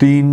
3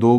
2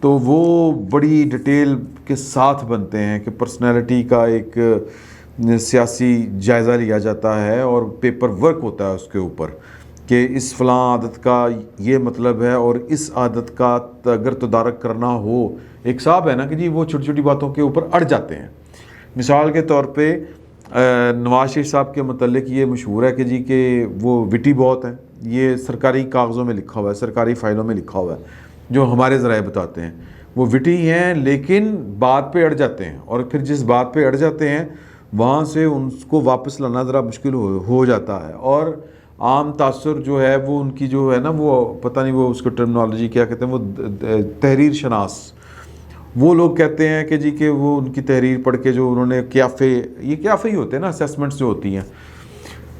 تو وہ بڑی ڈیٹیل کے ساتھ بنتے ہیں کہ پرسنالٹی کا ایک سیاسی جائزہ لیا جاتا ہے اور پیپر ورک ہوتا ہے اس کے اوپر کہ اس فلاں عادت کا یہ مطلب ہے، اور اس عادت کا اگر تدارک کرنا ہو، ایک صاحب ہے نا کہ جی وہ چھوٹی چھوٹی باتوں کے اوپر اڑ جاتے ہیں. مثال کے طور پہ نواز شریف صاحب کے متعلق یہ مشہور ہے کہ جی کہ وہ وٹی بہت ہیں، یہ سرکاری کاغذوں میں لکھا ہوا ہے، سرکاری فائلوں میں لکھا ہوا ہے، جو ہمارے ذرائع بتاتے ہیں. وہ وٹی ہیں لیکن بات پہ اڑ جاتے ہیں، اور پھر جس بات پہ اڑ جاتے ہیں وہاں سے ان کو واپس لانا ذرا مشکل ہو جاتا ہے. اور عام تاثر جو ہے وہ ان کی جو ہے نا، وہ پتہ نہیں وہ اس کو ٹرمنالوجی کیا کہتے ہیں، وہ تحریر شناس، وہ لوگ کہتے ہیں کہ جی کہ وہ ان کی تحریر پڑھ کے جو انہوں نے یہ کیافے ہی ہوتے ہیں نا، اسیسمنٹس جو ہوتی ہیں،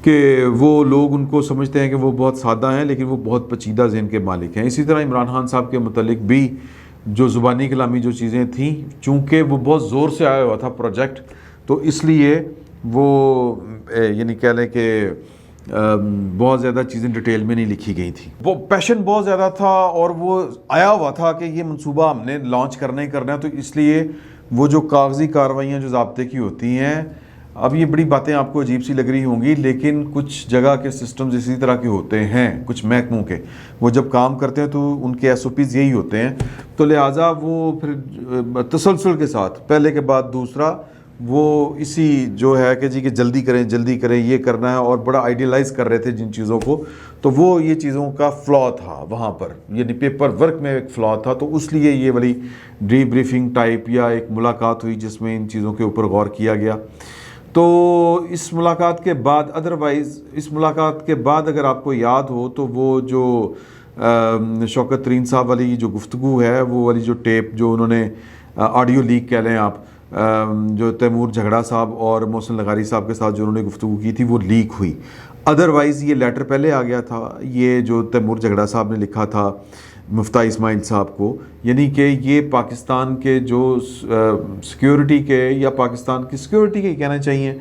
کہ وہ لوگ ان کو سمجھتے ہیں کہ وہ بہت سادہ ہیں لیکن وہ بہت پیچیدہ ذہن کے مالک ہیں. اسی طرح عمران خان صاحب کے متعلق بھی جو زبانی کلامی جو چیزیں تھیں، چونکہ وہ بہت زور سے آیا ہوا تھا پروجیکٹ، تو اس لیے وہ یعنی کہہ لیں کہ بہت زیادہ چیزیں ڈیٹیل میں نہیں لکھی گئی تھیں. وہ پیشن بہت زیادہ تھا اور وہ آیا ہوا تھا کہ یہ منصوبہ ہم نے لانچ کرنا ہی کرنا ہے، تو اس لیے وہ جو کاغذی کارروائیاں جو ضابطے کی ہوتی ہیں، اب یہ بڑی باتیں آپ کو عجیب سی لگ رہی ہوں گی، لیکن کچھ جگہ کے سسٹمز اسی طرح کے ہوتے ہیں، کچھ محکموں کے وہ جب کام کرتے ہیں تو ان کے ایس او پیز یہی ہوتے ہیں، تو لہٰذا وہ پھر تسلسل کے ساتھ پہلے کے بعد دوسرا وہ اسی جو ہے کہ جی کہ جلدی کریں یہ کرنا ہے، اور بڑا آئیڈیلائز کر رہے تھے جن چیزوں کو، تو وہ یہ چیزوں کا فلا تھا وہاں پر، یعنی پیپر ورک میں ایک فلا تھا. تو اس لیے یہ والی ڈی بریفنگ ٹائپ یا ایک ملاقات ہوئی جس میں ان چیزوں کے اوپر غور کیا گیا. تو اس ملاقات کے بعد اگر آپ کو یاد ہو تو وہ جو شوکت ترین صاحب والی جو گفتگو ہے، وہ والی جو ٹیپ جو انہوں نے آڈیو لیک کہہ لیں آپ، جو تیمور جھگڑا صاحب اور محسن لغاری صاحب کے ساتھ جو انہوں نے گفتگو کی تھی، وہ لیک ہوئی. ادروائز یہ لیٹر پہلے آ گیا تھا، یہ جو تیمور جھگڑا صاحب نے لکھا تھا مفتاح اسماعیل صاحب کو، یعنی کہ یہ پاکستان کے جو سیکیورٹی کے یا پاکستان کی سیکیورٹی کے کہنا چاہیے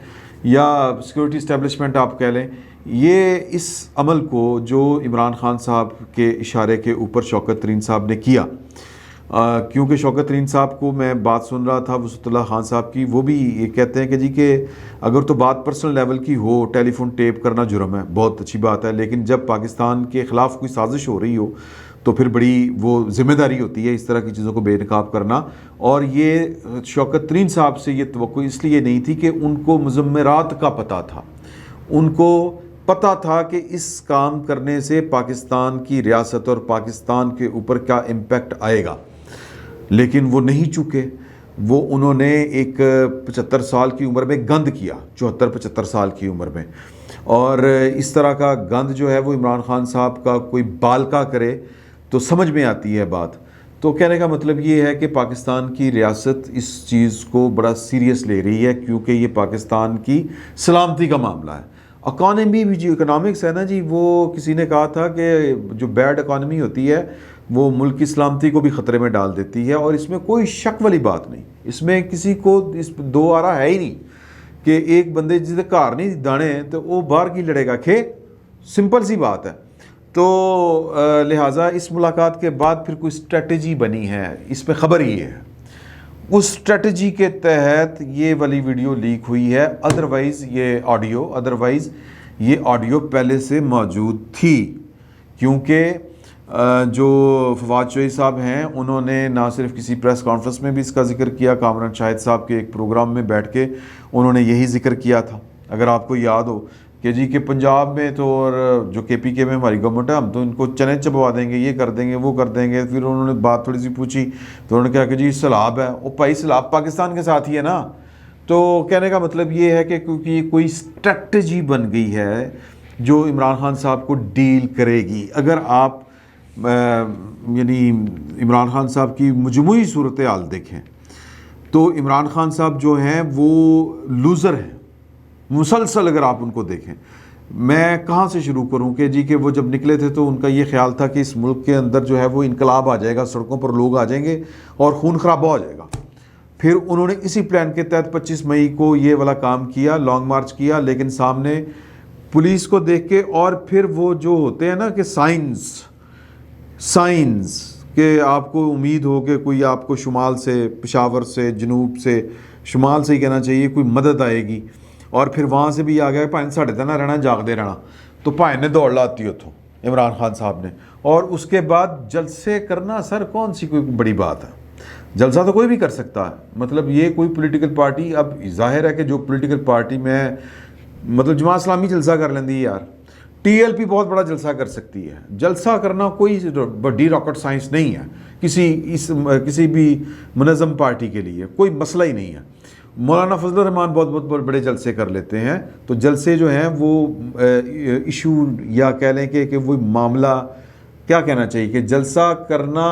یا سیکیورٹی اسٹیبلشمنٹ آپ کہہ لیں، یہ اس عمل کو جو عمران خان صاحب کے اشارے کے اوپر شوکت ترین صاحب نے کیا، کیونکہ شوکت ترین صاحب کو میں بات سن رہا تھا وسعت اللہ خان صاحب کی، وہ بھی یہ کہتے ہیں کہ جی کہ اگر تو بات پرسنل لیول کی ہو، ٹیلی فون ٹیپ کرنا جرم ہے، بہت اچھی بات ہے، لیکن جب پاکستان کے خلاف کوئی سازش ہو رہی ہو تو پھر بڑی وہ ذمہ داری ہوتی ہے اس طرح کی چیزوں کو بے نقاب کرنا. اور یہ شوکت ترین صاحب سے یہ توقع اس لیے نہیں تھی کہ ان کو مضمرات کا پتہ تھا، ان کو پتہ تھا کہ اس کام کرنے سے پاکستان کی ریاست اور پاکستان کے اوپر کیا امپیکٹ آئے گا، لیکن وہ نہیں چکے. وہ انہوں نے ایک 75 سال کی عمر میں گند کیا، 74-75 سال کی عمر میں، اور اس طرح کا گند جو ہے وہ عمران خان صاحب کا کوئی بال کا کرے تو سمجھ میں آتی ہے بات. تو کہنے کا مطلب یہ ہے کہ پاکستان کی ریاست اس چیز کو بڑا سیریس لے رہی ہے، کیونکہ یہ پاکستان کی سلامتی کا معاملہ ہے. اکانومی بھی جو اکنامکس ہے نا جی، وہ کسی نے کہا تھا کہ جو بیڈ اکانومی ہوتی ہے وہ ملک کی سلامتی کو بھی خطرے میں ڈال دیتی ہے، اور اس میں کوئی شک والی بات نہیں، اس میں کسی کو اس دو آرا ہے ہی نہیں کہ ایک بندے جسے گھر نہیں دانے ہیں تو وہ باہر کی لڑے گا کھے، سمپل سی بات ہے. تو لہٰذا اس ملاقات کے بعد پھر کوئی اسٹریٹجی بنی ہے، اس پہ خبر ہی ہے، اس اسٹریٹجی کے تحت یہ والی ویڈیو لیک ہوئی ہے. ادروائز یہ آڈیو پہلے سے موجود تھی، کیونکہ جو فواد چوہی صاحب ہیں انہوں نے نہ صرف کسی پریس کانفرنس میں بھی اس کا ذکر کیا، کامران شاہد صاحب کے ایک پروگرام میں بیٹھ کے انہوں نے یہی ذکر کیا تھا. اگر آپ کو یاد ہو کہ جی کہ پنجاب میں تو اور جو کے پی کے میں ہماری گورنمنٹ ہے، ہم تو ان کو چنے چبوا دیں گے، یہ کر دیں گے، وہ کر دیں گے. پھر انہوں نے بات تھوڑی سی پوچھی تو انہوں نے کہا کہ جی سیلاب ہے. وہ بھائی سیلاب پاکستان کے ساتھ ہی ہے نا. تو کہنے کا مطلب یہ ہے کہ کیونکہ کوئی اسٹریٹجی بن گئی ہے جو عمران خان صاحب کو ڈیل کرے گی. اگر آپ یعنی عمران خان صاحب کی مجموعی صورتحال دیکھیں تو عمران خان صاحب جو ہیں وہ لوزر ہیں مسلسل. اگر آپ ان کو دیکھیں، میں کہاں سے شروع کروں کہ جی کہ وہ جب نکلے تھے تو ان کا یہ خیال تھا کہ اس ملک کے اندر جو ہے وہ انقلاب آ جائے گا، سڑکوں پر لوگ آ جائیں گے اور خون خرابہ ہو جائے گا. پھر انہوں نے اسی پلان کے تحت 25 مئی کو یہ والا کام کیا، لانگ مارچ کیا، لیکن سامنے پولیس کو دیکھ کے، اور پھر وہ جو ہوتے ہیں نا کہ سائنس کہ آپ کو امید ہو کہ کوئی آپ کو شمال سے، پشاور سے، جنوب سے، شمال سے ہی کہنا چاہیے، کوئی مدد آئے گی، اور پھر وہاں سے بھی آ گیا بھائی ساڈے تے نہ رہنا، جاگدے رہنا، تو بھائی نے دوڑ لاتی اتوں عمران خان صاحب نے، اور اس کے بعد جلسے کرنا سر کون سی کوئی بڑی بات ہے؟ جلسہ تو کوئی بھی کر سکتا ہے، مطلب یہ کوئی پولیٹیکل پارٹی، اب ظاہر ہے کہ جو پولیٹیکل پارٹی میں مطلب جماعت اسلامی جلسہ کر لیندی ہے یار، ٹی ایل پی بہت بڑا جلسہ کر سکتی ہے، جلسہ کرنا کوئی بڑی راکٹ سائنس نہیں ہے کسی بھی منظم پارٹی کے لیے، کوئی مسئلہ ہی نہیں ہے۔ مولانا فضل الرحمان بہت بڑے جلسے کر لیتے ہیں، تو جلسے جو ہیں وہ ایشو یا کہہ لیں کہ وہ معاملہ کیا کہنا چاہیے کہ جلسہ کرنا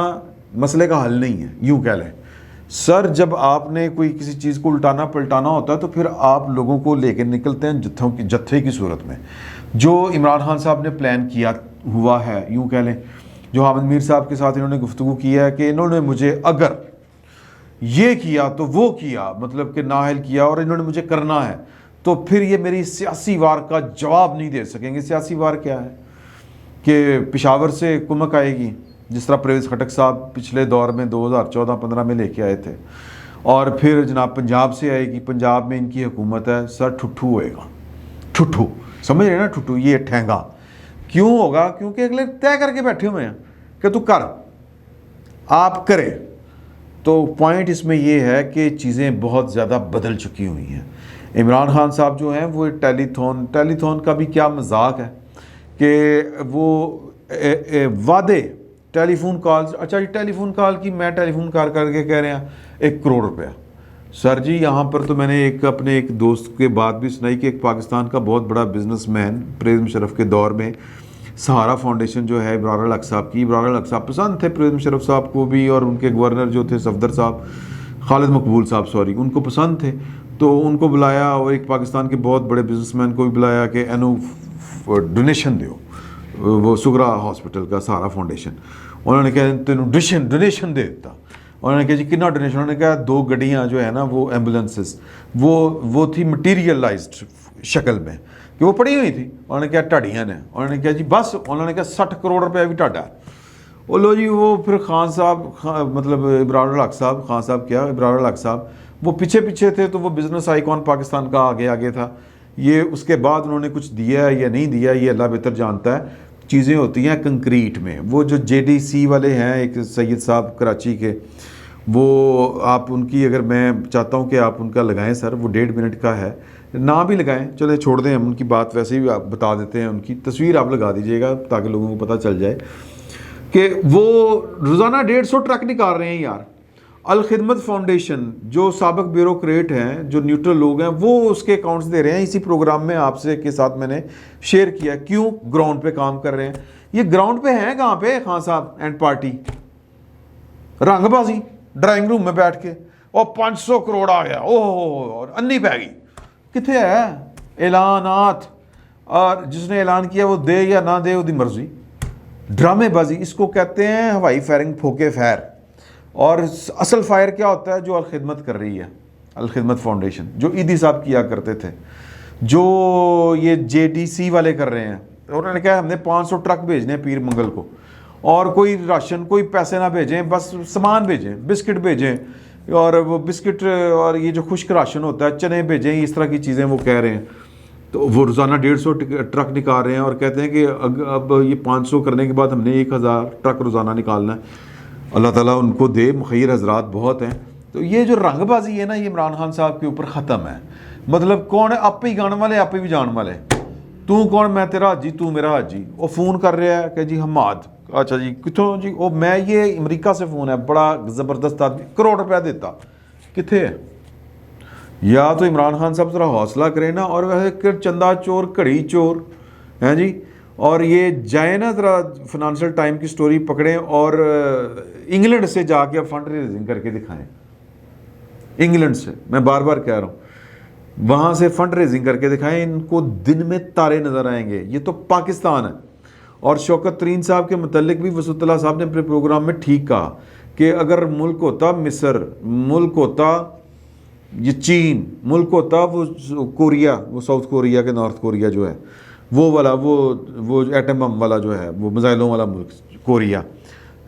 مسئلے کا حل نہیں ہے، یوں کہہ لیں سر۔ جب آپ نے کوئی کسی چیز کو الٹانا پلٹانا ہوتا ہے تو پھر آپ لوگوں کو لے کے نکلتے ہیں جتھے کی صورت میں، جو عمران خان صاحب نے پلان کیا ہوا ہے، یوں کہہ لیں جو حامد میر صاحب کے ساتھ انہوں نے گفتگو کیا ہے کہ انہوں نے مجھے اگر یہ کیا تو وہ کیا، مطلب کہ نااہل کیا اور انہوں نے مجھے کرنا ہے، تو پھر یہ میری سیاسی وار کا جواب نہیں دے سکیں گے۔ سیاسی وار کیا ہے کہ پشاور سے کمک آئے گی، جس طرح پرویز خٹک صاحب پچھلے دور میں 2014-15 میں لے کے آئے تھے، اور پھر جناب پنجاب سے آئے گی، پنجاب میں ان کی حکومت ہے، سر ٹھٹھو ہوئے گا، ٹھٹھو سمجھ رہے ہیں نا، ٹھٹھو یہ ٹھینگا کیوں ہوگا؟ کیونکہ اگلے طے کر کے بیٹھے ہوئے ہیں کہ تو کر، آپ کرے۔ تو پوائنٹ اس میں یہ ہے کہ چیزیں بہت زیادہ بدل چکی ہوئی ہیں۔ عمران خان صاحب جو ہیں وہ ٹیلی تھون کا بھی کیا مذاق ہے کہ وہ وعدے، ٹیلی فون کالز، اچھا جی ٹیلی فون کال کی، میں ٹیلی فون کال کر کے کہہ رہے ہیں 1 کروڑ روپیہ، سر جی یہاں پر تو میں نے اپنے ایک دوست کے بات بھی سنائی کہ ایک پاکستان کا بہت بڑا بزنس مین پرویز مشرف کے دور میں سہارا فاؤنڈیشن جو ہے ابرار الحق صاحب کی، ابرار الحق صاحب پسند تھے پرویز مشرف صاحب کو بھی، اور ان کے گورنر جو تھے صفدر صاحب، خالد مقبول صاحب سوری، ان کو پسند تھے، تو ان کو بلایا، اور ایک پاکستان کے بہت بڑے بزنس مین کو بھی بلایا کہ اینو ڈونیشن دیو، وہ سگرا ہاسپٹل کا سہارا فاؤنڈیشن، انہوں نے کہا تینوں ڈونیشن دے دیتا، انہوں نے کہا جی کتنا ڈونیشن، انہوں نے کہا 2 گڈیاں جو ہے نا وہ ایمبولینسز، وہ تھی مٹیریلائزڈ شکل میں کہ وہ پڑی ہوئی تھی، انہوں نے کہا ٹاڑیاں نے، انہوں نے کہا جی بس، انہوں نے کہا 60 کروڑ روپے بھی ٹاڈا ہے، وہ لو جی، وہ پھر خان صاحب مطلب ابرار الحق صاحب، خان صاحب کیا ابرار الحق صاحب، وہ پیچھے تھے، تو وہ بزنس آئیکن پاکستان کا آگے تھا، یہ اس کے بعد انہوں نے کچھ دیا ہے یا نہیں دیا یہ اللہ بہتر جانتا ہے، چیزیں ہوتی ہیں کنکریٹ میں۔ وہ جو JDC والے ہیں ایک سید صاحب کراچی کے، وہ آپ ان کی، اگر میں چاہتا ہوں کہ آپ ان کا لگائیں سر، وہ 1.5 منٹ کا ہے، نہ بھی لگائیں چلے چھوڑ دیں، ہم ان کی بات ویسے ہی آپ بتا دیتے ہیں، ان کی تصویر آپ لگا دیجئے گا تاکہ لوگوں کو پتہ چل جائے کہ وہ روزانہ 150 ٹرک نکال رہے ہیں یار۔ الخدمت فاؤنڈیشن جو سابق بیوروکریٹ ہیں، جو نیوٹرل لوگ ہیں، وہ اس کے اکاؤنٹس دے رہے ہیں۔ اسی پروگرام میں آپ سے کے ساتھ میں نے شیئر کیا کیوں گراؤنڈ پہ کام کر رہے ہیں۔ یہ گراؤنڈ پہ ہیں کہاں پہ خان صاحب اینڈ پارٹی؟ رنگ بازی ڈرائنگ روم میں بیٹھ کے، اور 500 کروڑ آ گیا، اوہ انی پہ گئی، کتنے ہے اعلانات، اور جس نے اعلان کیا وہ دے یا نہ دے وہ دی مرضی، ڈرامے بازی، اس کو کہتے ہیں ہوائی فائرنگ، پھوکے فائر۔ اور اصل فائر کیا ہوتا ہے؟ جو الخدمت کر رہی ہے، الخدمت فاؤنڈیشن، جو عیدی صاحب کیا کرتے تھے، جو یہ JDC والے کر رہے ہیں، انہوں نے کہا ہم نے 500 ٹرک بھیجنے ہیں پیر منگل کو، اور کوئی راشن، کوئی پیسے نہ بھیجیں، بس سامان بھیجیں، بسکٹ بھیجیں، اور وہ بسکٹ اور یہ جو خشک راشن ہوتا ہے چنے بھیجیں، اس طرح کی چیزیں وہ کہہ رہے ہیں۔ تو وہ روزانہ 150 ٹرک نکال رہے ہیں، اور کہتے ہیں کہ اب یہ 500 کرنے کے بعد ہم نے 1000 ٹرک روزانہ نکالنا ہے۔ اللہ تعالیٰ ان کو دے، مخیر حضرات بہت ہیں۔ تو یہ جو رنگ بازی ہے نا، یہ عمران خان صاحب کے اوپر ختم ہے۔ مطلب کون ہے؟ آپ ہی گان والے، آپ ہی بھی جان والے، تو کون؟ میں تیرا حاجی، تو میرا حاجی۔ وہ فون کر رہا ہے کہ جی حماد، اچھا جی کتوں جی؟ وہ میں یہ امریکہ سے فون ہے، بڑا زبردست آدمی، کروڑ روپیہ دیتا، کتنے ہے؟ یا تو عمران خان صاحب ذرا حوصلہ کرے نا، اور ویسے چندہ چور، کھڑی چور ہیں جی، اور یہ جائیں نا ذرا فنانشل ٹائم کی سٹوری پکڑیں، اور انگلینڈ سے جا کے فنڈ ریزنگ کر کے دکھائیں، انگلینڈ سے، میں بار بار کہہ رہا ہوں، وہاں سے فنڈ ریزنگ کر کے دکھائیں، ان کو دن میں تارے نظر آئیں گے۔ یہ تو پاکستان ہے۔ اور شوکت ترین صاحب کے متعلق بھی وسعت اللہ صاحب نے اپنے پروگرام میں ٹھیک کہا کہ اگر ملک ہوتا مصر، ملک ہوتا یہ چین، ملک ہوتا وہ کوریا، وہ ساؤتھ کوریا کے نارتھ کوریا جو ہے وہ والا، وہ ایٹم بم والا جو ہے، وہ میزائلوں والا ملک کوریا،